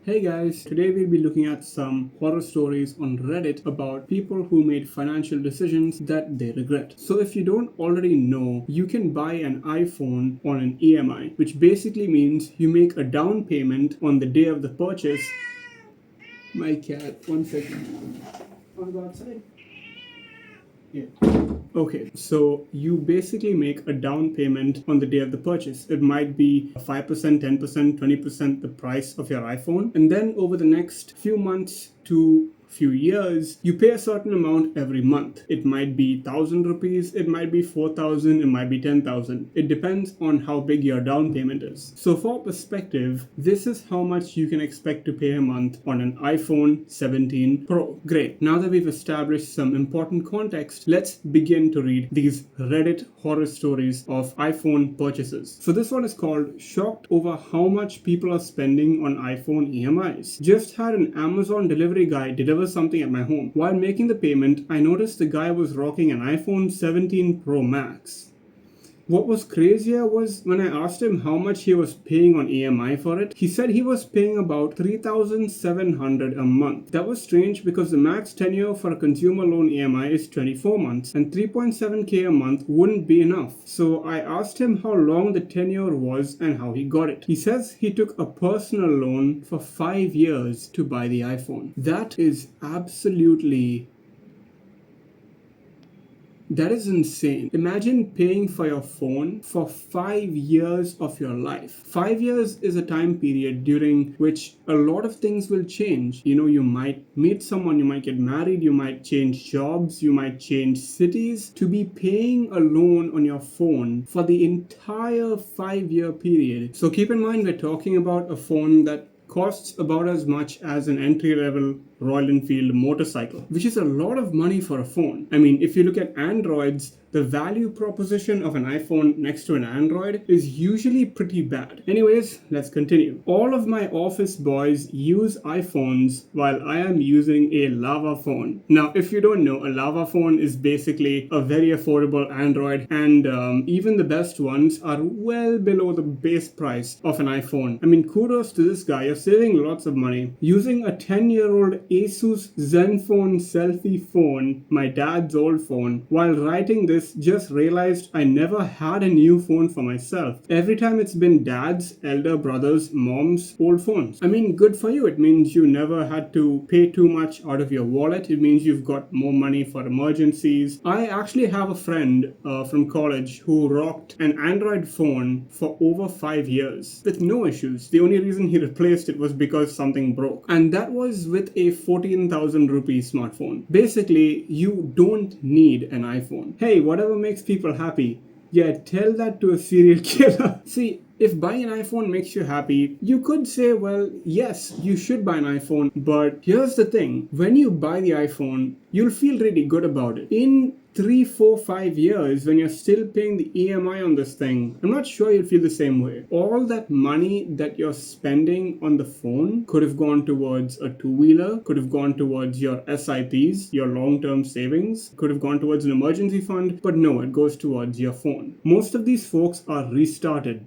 Hey guys, today we'll be looking at some horror stories on Reddit about people who made financial decisions that they regret. So if you don't already know, you can buy an iPhone on an EMI, which basically means you make a down payment on the day of the purchase. My cat, one second. Wanna go outside? Yeah. Okay, so you basically make a down payment on the day of the purchase. It might be 5%, 10%, 20% the price of your iPhone. And then over the next few months to few years, you pay a certain amount every month. It might be 1,000 rupees, it might be 4,000, it might be 10,000. It depends on how big your down payment is. So for perspective, this is how much you can expect to pay a month on an iPhone 17 Pro. Great. Now that we've established some important context, let's begin to read these Reddit horror stories of iPhone purchases. So this one is called Shocked Over How Much People Are Spending on iPhone EMIs. Just had an Amazon delivery guy deliver something at my home. While making the payment, I noticed the guy was rocking an iPhone 17 Pro Max. What was crazier was when I asked him how much he was paying on EMI for it, he said he was paying about 3,700 a month. That was strange because the max tenure for a consumer loan EMI is 24 months and 3.7k a month wouldn't be enough. So I asked him how long the tenure was and how he got it. He says he took a personal loan for 5 years to buy the iPhone. That is that is insane. Imagine paying for your phone for 5 years of your life. 5 years is a time period during which a lot of things will change. You might meet someone, you might get married, you might change jobs, you might change cities. To be paying a loan on your phone for the entire 5 year period. So keep in mind, we're talking about a phone that costs about as much as an entry-level Royal Enfield motorcycle, which is a lot of money for a phone. I mean, if you look at Androids, the value proposition of an iPhone next to an Android is usually pretty bad. Anyways, let's continue. All of my office boys use iPhones while I am using a lava phone. Now, if you don't know, a lava phone is basically a very affordable Android, and even the best ones are well below the base price of an iPhone. I mean, kudos to this guy. You're saving lots of money. Using a 10-year-old Asus Zenfone selfie phone, my dad's old phone, while writing this, just realized I never had a new phone for myself. Every time it's been dad's, elder brothers, mom's old phones. I mean, good for you. It means you never had to pay too much out of your wallet. It means you've got more money for emergencies. I actually have a friend from college who rocked an Android phone for over 5 years with no issues. The only reason he replaced it was because something broke. And that was with a 14,000 rupee smartphone. Basically, you don't need an iPhone. Hey, whatever makes people happy. Yeah, tell that to a serial killer. See, if buying an iPhone makes you happy, you could say, well, yes, you should buy an iPhone. But here's the thing. When you buy the iPhone, you'll feel really good about it. In 3, 4, 5 years, when you're still paying the EMI on this thing, I'm not sure you'll feel the same way. All that money that you're spending on the phone could have gone towards a two-wheeler, could have gone towards your SIPs, your long-term savings, could have gone towards an emergency fund, but no, it goes towards your phone. Most of these folks are restarted.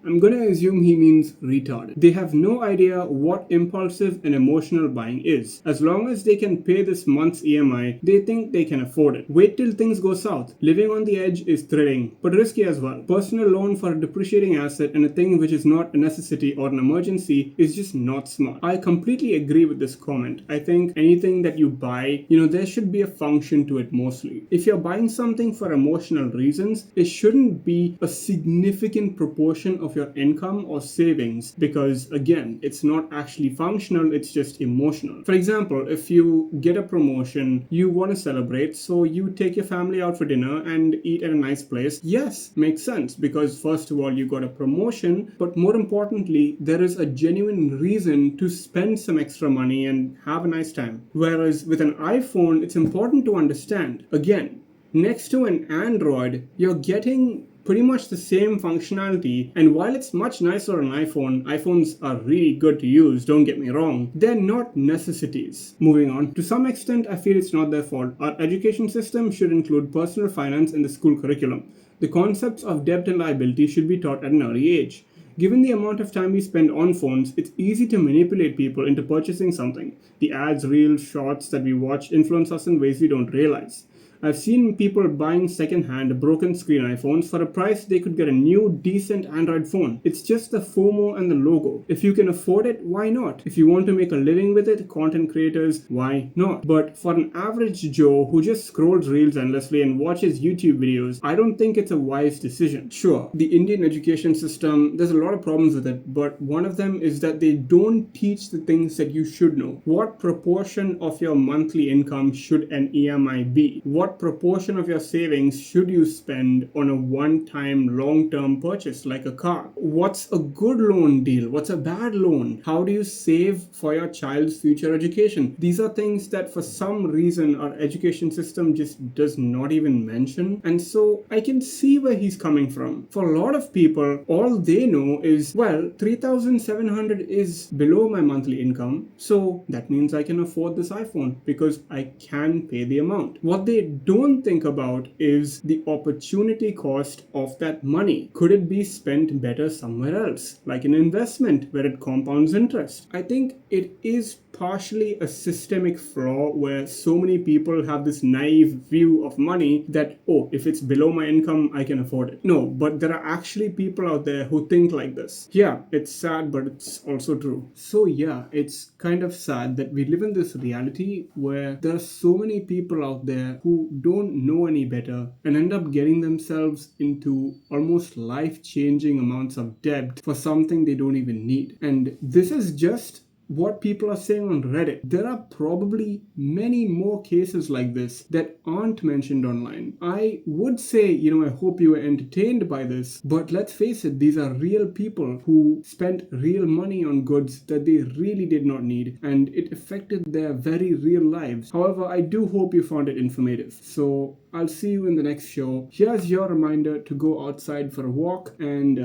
I'm gonna assume he means retarded. They have no idea what impulsive and emotional buying is. As long as they can pay this month's EMI, they think they can afford it. Wait till things go south. Living on the edge is thrilling, but risky as well. Personal loan for a depreciating asset and a thing which is not a necessity or an emergency is just not smart. I completely agree with this comment. I think anything that you buy, there should be a function to it mostly. If you're buying something for emotional reasons, it shouldn't be a significant proportion of your income or savings, because again, it's not actually functional, it's just emotional. For example, if you get a promotion, you want to celebrate, so you take your family out for dinner and eat at a nice place. Yes, makes sense, because first of all, you got a promotion, but more importantly, there is a genuine reason to spend some extra money and have a nice time. Whereas with an iPhone, it's important to understand, again, next to an Android, you're getting pretty much the same functionality, and while it's much nicer on iPhone, iPhones are really good to use, don't get me wrong, they're not necessities. Moving on, to some extent I feel it's not their fault. Our education system should include personal finance in the school curriculum. The concepts of debt and liability should be taught at an early age. Given the amount of time we spend on phones, it's easy to manipulate people into purchasing something. The ads, reels, shorts that we watch influence us in ways we don't realize. I've seen people buying second-hand broken screen iPhones for a price they could get a new decent Android phone. It's just the FOMO and the logo. If you can afford it, why not? If you want to make a living with it, content creators, why not? But for an average Joe who just scrolls reels endlessly and watches YouTube videos, I don't think it's a wise decision. Sure, the Indian education system, there's a lot of problems with it, but one of them is that they don't teach the things that you should know. What proportion of your monthly income should an EMI be? What proportion of your savings should you spend on a one-time long-term purchase like a car? What's a good loan deal? What's a bad loan? How do you save for your child's future education? These are things that for some reason our education system just does not even mention. And so I can see where he's coming from. For a lot of people, all they know is, well, 3,700 is below my monthly income, so that means I can afford this iPhone because I can pay the amount. What they don't think about is the opportunity cost of that money. Could it be spent better somewhere else, like an investment where it compounds interest? I think it is partially a systemic flaw where so many people have this naive view of money that, oh, if it's below my income, I can afford it. No, but there are actually people out there who think like this. Yeah, it's sad, but it's also true. So yeah, it's kind of sad that we live in this reality where there are so many people out there who don't know any better and end up getting themselves into almost life-changing amounts of debt for something they don't even need. And this is just what people are saying on Reddit. There are probably many more cases like this that aren't mentioned online. I would say, I hope you were entertained by this, but let's face it, these are real people who spent real money on goods that they really did not need, and it affected their very real lives. However, I do hope you found it informative. So I'll see you in the next show. Here's your reminder to go outside for a walk, and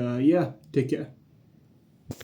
take care.